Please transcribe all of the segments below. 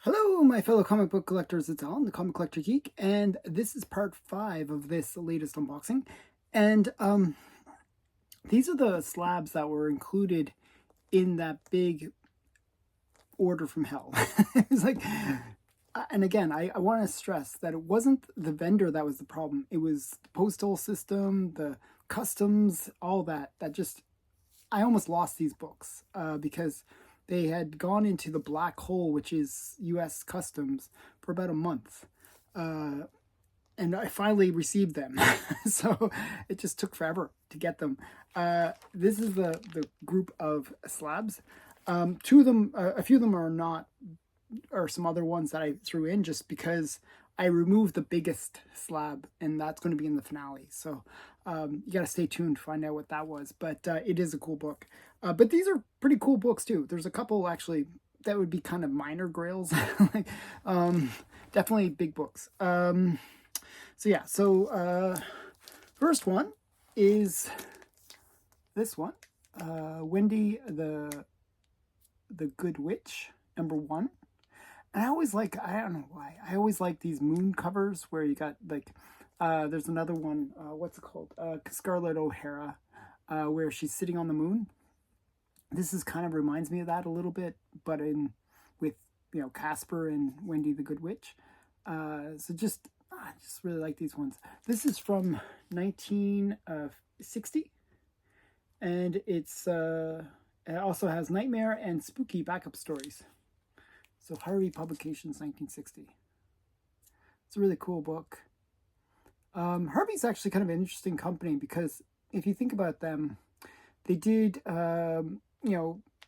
Hello, my fellow comic book collectors. It's Alan, the Comic Collector Geek, and this is part 5 of this latest unboxing. And these are the slabs that were included in that big order from hell. It was like, and again, I want to stress that it wasn't the vendor that was the problem. It was the postal system, the customs, all that. I almost lost these books because they had gone into the black hole, which is U.S. Customs, for about a month. And I finally received them. So it just took forever to get them. This is the group of slabs. Two of them, a few of them are some other ones that I threw in just because I removed the biggest slab, and that's going to be in the finale. So you got to stay tuned to find out what that was. But it is a cool book. But these are pretty cool books too. There's a couple actually that would be kind of minor grails. Like, definitely big books. So yeah, first one is this one. Wendy the Good Witch, #1. And I don't know why, I always like these moon covers where you got like, there's another one, what's it called? Scarlett O'Hara, where she's sitting on the moon. This is kind of reminds me of that a little bit, but with, Casper and Wendy the Good Witch. I just really like these ones. This is from 1960, and it also has nightmare and spooky backup stories. So Harvey Publications, 1960. It's a really cool book. Harvey's actually kind of an interesting company because if you think about them, they did,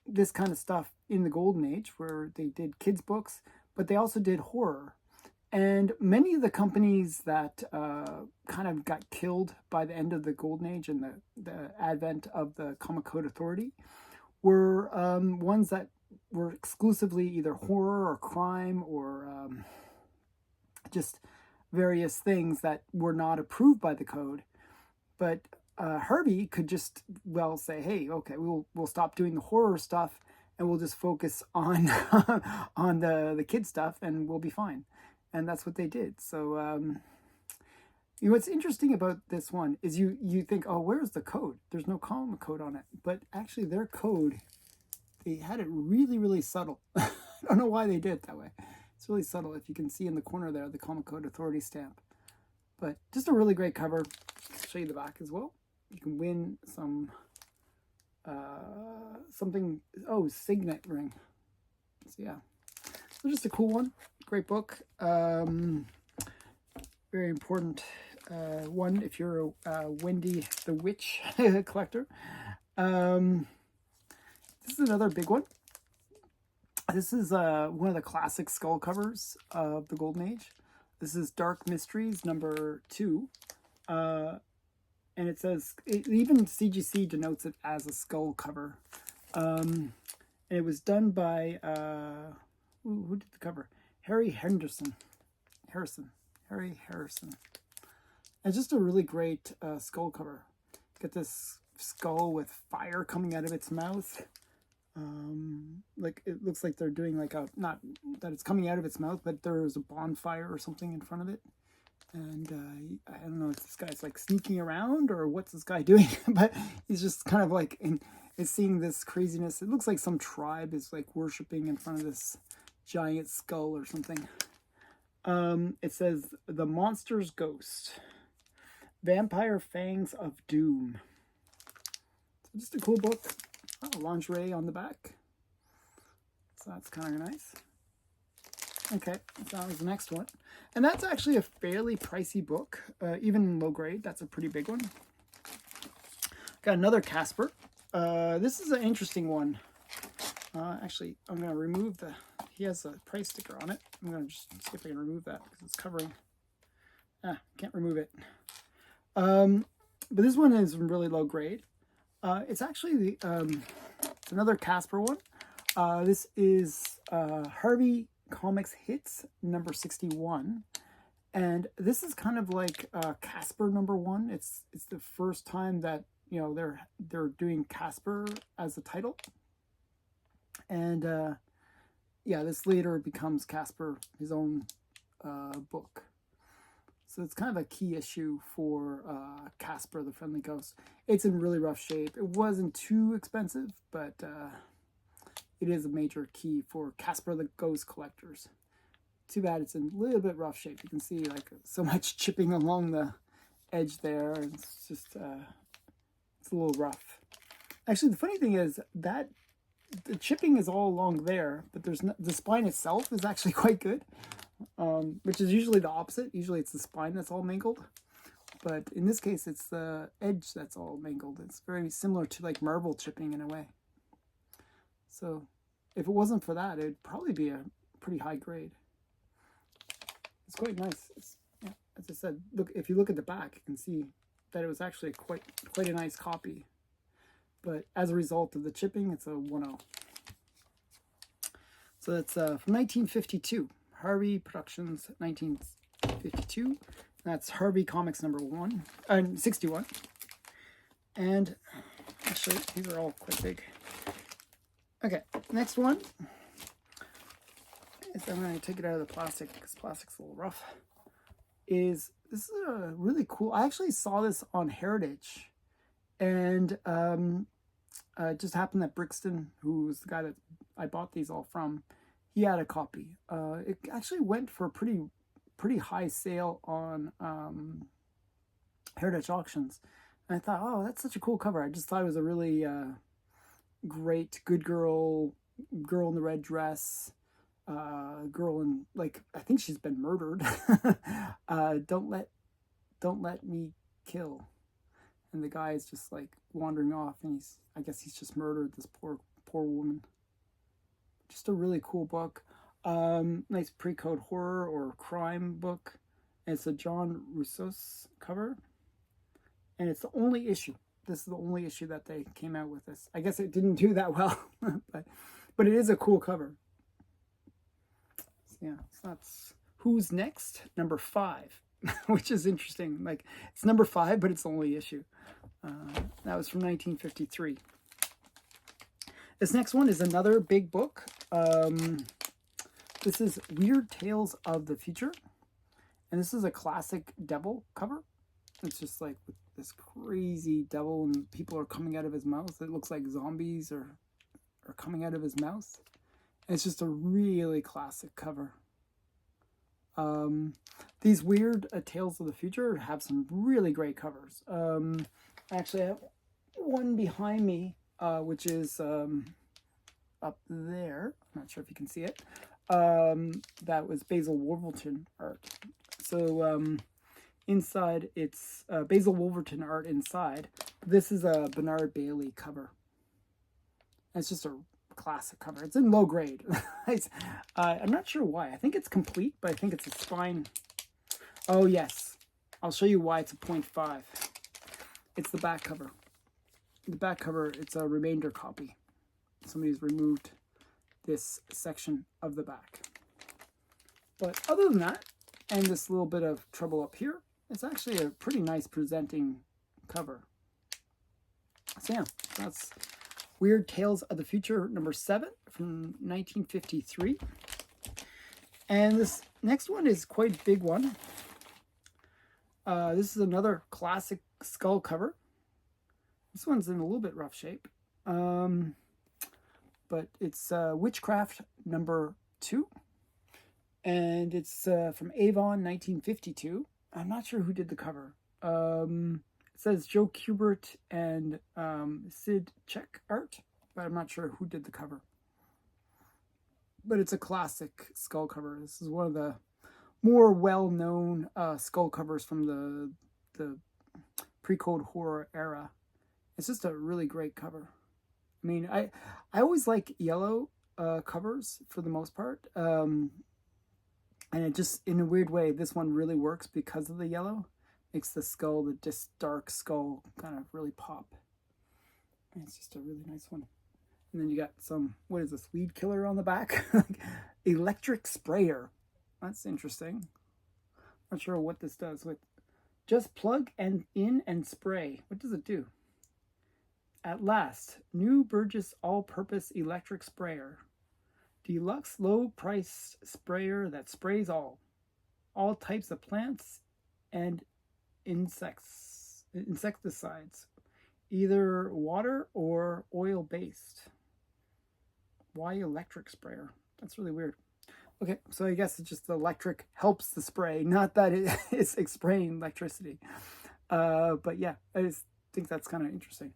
this kind of stuff in the Golden Age where they did kids' books, but they also did horror. And many of the companies that kind of got killed by the end of the Golden Age and the advent of the Comic Code Authority were ones that were exclusively either horror or crime or just various things that were not approved by the code. But Herbie could just say, hey, okay, we'll stop doing the horror stuff and we'll just focus on on the kid stuff and we'll be fine. And that's what they did. So what's interesting about this one is you think, oh, where's the code? There's no comic code on it. But actually their code, they had it really, really subtle. I don't know why they did it that way. It's really subtle. If you can see in the corner there, the Comic Code Authority stamp. But just a really great cover. I'll show you the back as well. You can win some, signet ring. So yeah, so just a cool one. Great book. Very important one if you're a Wendy the Witch collector. This is another big one. This is one of the classic skull covers of the Golden Age. This is Dark Mysteries #2. And it says, even CGC denotes it as a skull cover. And it was done by, who did the cover? Harry Harrison. It's just a really great skull cover. Get this skull with fire coming out of its mouth. Like it looks like they're doing like not that it's coming out of its mouth, but there's a bonfire or something in front of it. And I don't know if this guy's like sneaking around or what's this guy doing, but he's just kind of like is seeing this craziness. It looks like some tribe is like worshiping in front of this giant skull or something. It says The Monster's Ghost, Vampire Fangs of Doom. So just a cool book. Lingerie on the back. So that's kind of nice. Okay, so that was the next one. And that's actually a fairly pricey book, even low grade. That's a pretty big one. Got another Casper. This is an interesting one. Actually, I'm going to remove he has a price sticker on it. I'm going to just see if I can remove that because it's covering. Can't remove it. But this one is really low grade. It's actually it's another Casper one. This is Harvey Comics Hits #61, and this is kind of like Casper #1. It's the first time that they're doing Casper as a title, and yeah, this later becomes Casper, his own book. So it's kind of a key issue for Casper, the Friendly Ghost. It's in really rough shape. It wasn't too expensive, but it is a major key for Casper the Ghost collectors. Too bad it's in a little bit rough shape. You can see like so much chipping along the edge there. It's just, it's a little rough. Actually, the funny thing is that the chipping is all along there, but there's no, the spine itself is actually quite good. Which is usually the opposite. Usually it's the spine that's all mangled. But in this case, it's the edge that's all mangled. It's very similar to like marble chipping in a way. So if it wasn't for that, it'd probably be a pretty high grade. It's quite nice. It's, yeah, as I said, look, if you look at the back, you can see that it was actually quite a nice copy. But as a result of the chipping, it's a 1.0. So that's from 1952. Harvey Productions, 1952. That's Harvey Comics number 61. And actually, these are all quite big. Okay, next one is, I'm going to take it out of the plastic because plastic's a little rough. This is a really cool, I actually saw this on Heritage, and it just happened that BRIXTON, who was the guy that I bought these all from, he had a copy. It actually went for a pretty high sale on Heritage Auctions. And I thought, oh, that's such a cool cover. I just thought it was a really great, good girl in the red dress, girl in, like, I think she's been murdered. Don't let me kill. And the guy is just like wandering off, and I guess he's just murdered this poor woman. Just a really cool book. Nice pre-code horror or crime book. And it's a John Rousseau's cover. And it's the only issue. This is the only issue that they came out with this. I guess it didn't do that well, but it is a cool cover. So yeah, so that's Who's Next? Number 5, which is interesting. Like, it's number 5, but it's the only issue. That was from 1953. This next one is another big book. This is Weird Tales of the Future. And this is a classic devil cover. It's just like with this crazy devil and people are coming out of his mouth. It looks like zombies are coming out of his mouth. And it's just a really classic cover. These Weird Tales of the Future have some really great covers. Actually, I have one behind me, which is up there. I'm not sure if you can see it. That was Basil Wolverton art. So inside, it's Basil Wolverton art inside. This is a Bernard Bailey cover. It's just a classic cover. It's in low grade. I'm not sure why. I think it's complete, but I think it's a spine. Oh, yes. I'll show you why it's a 0.5. It's the back cover. The back cover, it's a remainder copy. Somebody's removed this section of the back. But other than that, and this little bit of trouble up here, it's actually a pretty nice presenting cover. So yeah, that's Weird Tales of the Future number 7 from 1953. And this next one is quite a big one. This is another classic skull cover. This one's in a little bit rough shape. But it's Witchcraft number 2. And it's from Avon 1952. I'm not sure who did the cover. It says Joe Kubert and Sid Check art, but I'm not sure who did the cover. But it's a classic skull cover. This is one of the more well-known skull covers from the pre-code horror era. It's just a really great cover. I mean, I always like yellow covers for the most part. And it just, in a weird way, this one really works because of the yellow. Makes the skull, the just dark skull, kind of really pop. And it's just a really nice one. And then you got some, what is this, weed killer on the back? Electric sprayer. That's interesting. Not sure what this does. With just plug in and spray. What does it do? At last, new Burgess all-purpose electric sprayer. Deluxe low-priced sprayer that sprays all types of plants and insecticides, either water or oil-based. Why electric sprayer? That's really weird. Okay, so I guess it's just the electric helps the spray, not that it is spraying electricity. But yeah, I just think that's kind of interesting.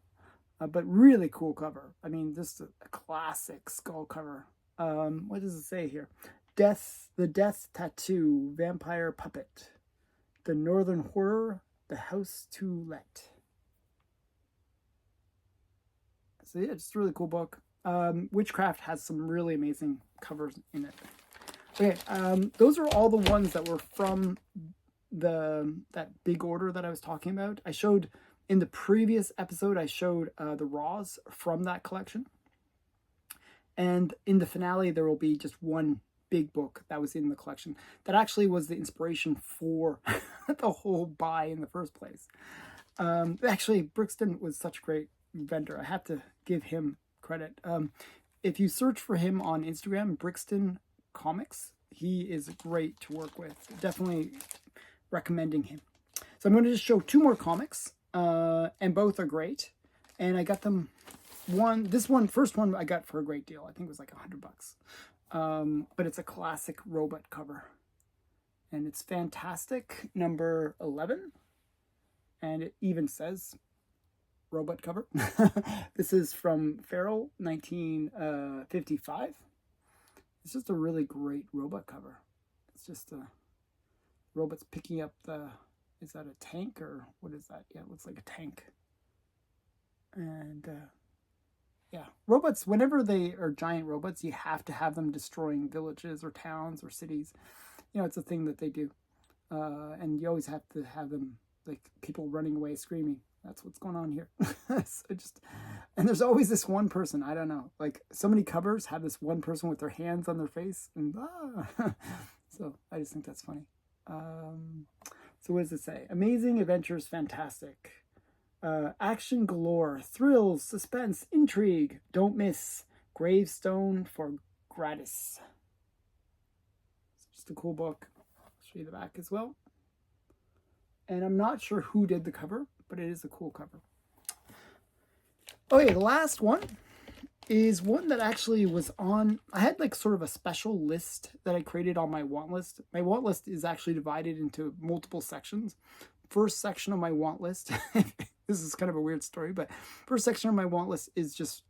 But really cool cover. I mean, just a classic skull cover. What does it say here? The Death Tattoo, Vampire Puppet, The Northern Horror, The House to Let. So yeah, it's a really cool book. Witchcraft has some really amazing covers in it. Okay, those are all the ones that were from that big order that I was talking about. I showed in the previous episode, I showed the raws from that collection. And in the finale, there will be just one big book that was in the collection. That actually was the inspiration for the whole buy in the first place. Actually, BRIXTON was such a great vendor. I have to give him credit. If you search for him on Instagram, BRIXTON Comics, he is great to work with. Definitely recommending him. So I'm going to just show two more comics, and both are great. And I got them first one I got for a great deal. I think it was like $100. But it's a classic robot cover. And it's fantastic, number 11. And it even says robot cover. This is from Feral, 1955. It's just a really great robot cover. It's just robots picking up is that a tank or what is that? Yeah, it looks like a tank. And yeah, robots, whenever they are giant robots, you have to have them destroying villages or towns or cities. You know, it's a thing that they do. And you always have to have them, like, people running away screaming. That's what's going on here. And there's always this one person, I don't know, like so many covers have this one person with their hands on their face and so I just think that's funny. So what does it say? Amazing adventures, fantastic. Action galore, thrills, suspense, intrigue. Don't miss. Gravestone for gratis. It's just a cool book. I'll show you the back as well. And I'm not sure who did the cover, but it is a cool cover. Okay, the last one is one that actually was on, I had like sort of a special list that I created on my want list. My want list is actually divided into multiple sections. First section of my want list, this is kind of a weird story, but first section of my want list is just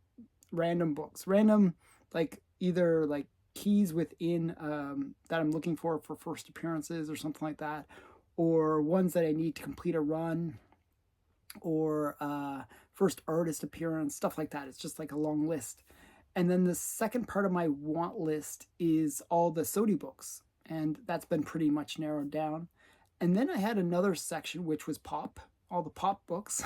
random books. Random, like either like keys within that I'm looking for first appearances or something like that, or ones that I need to complete a run, or first artist appearance, stuff like that. It's just like a long list. And then the second part of my want list is all the SOTY books, and that's been pretty much narrowed down. And then I had another section which was pop, all the pop books.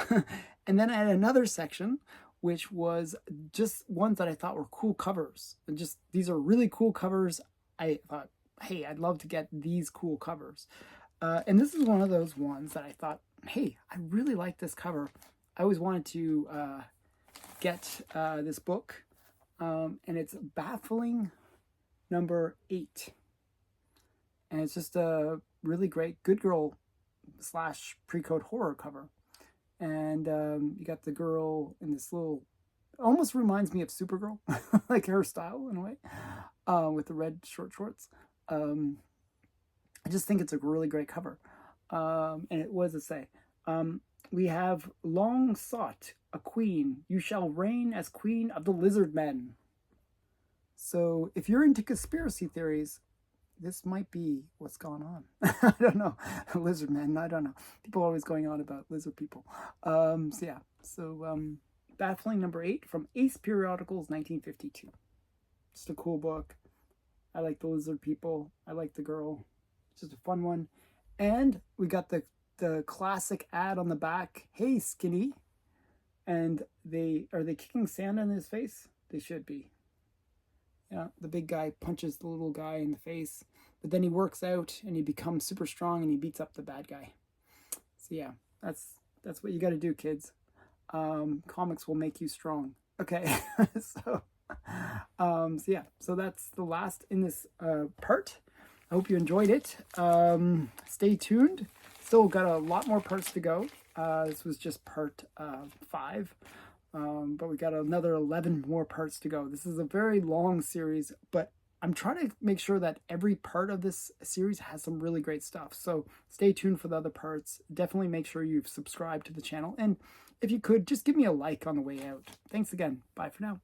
And then I had another section which was just ones that I thought were cool covers. And just, these are really cool covers. I thought, hey, I'd love to get these cool covers. And this is one of those ones that I thought, hey, I really like this cover. I always wanted to get this book. And it's Baffling number 8. And it's just a really great Good Girl / pre-code horror cover. And you got the girl in this little, almost reminds me of Supergirl, like her style in a way, with the red short shorts. I just think it's a really great cover. And it was to say, we have long sought a queen. You shall reign as queen of the lizard men. So if you're into conspiracy theories, this might be what's going on. I don't know. Lizard men, I don't know. People are always going on about lizard people. Baffling number 8 from Ace Periodicals, 1952. Just a cool book. I like the lizard people. I like the girl. It's just a fun one. And we got the classic ad on the back. Hey, skinny. And are they kicking sand in his face? They should be. Yeah, the big guy punches the little guy in the face, but then he works out and he becomes super strong and he beats up the bad guy. So yeah, that's what you got to do, kids. Comics will make you strong. Okay, so So yeah, so that's the last in this part. I hope you enjoyed it. Stay tuned. Still got a lot more parts to go. This was just part 5. But we got another 11 more parts to go. This is a very long series, but I'm trying to make sure that every part of this series has some really great stuff. So stay tuned for the other parts. Definitely make sure you've subscribed to the channel. And if you could, just give me a like on the way out. Thanks again. Bye for now.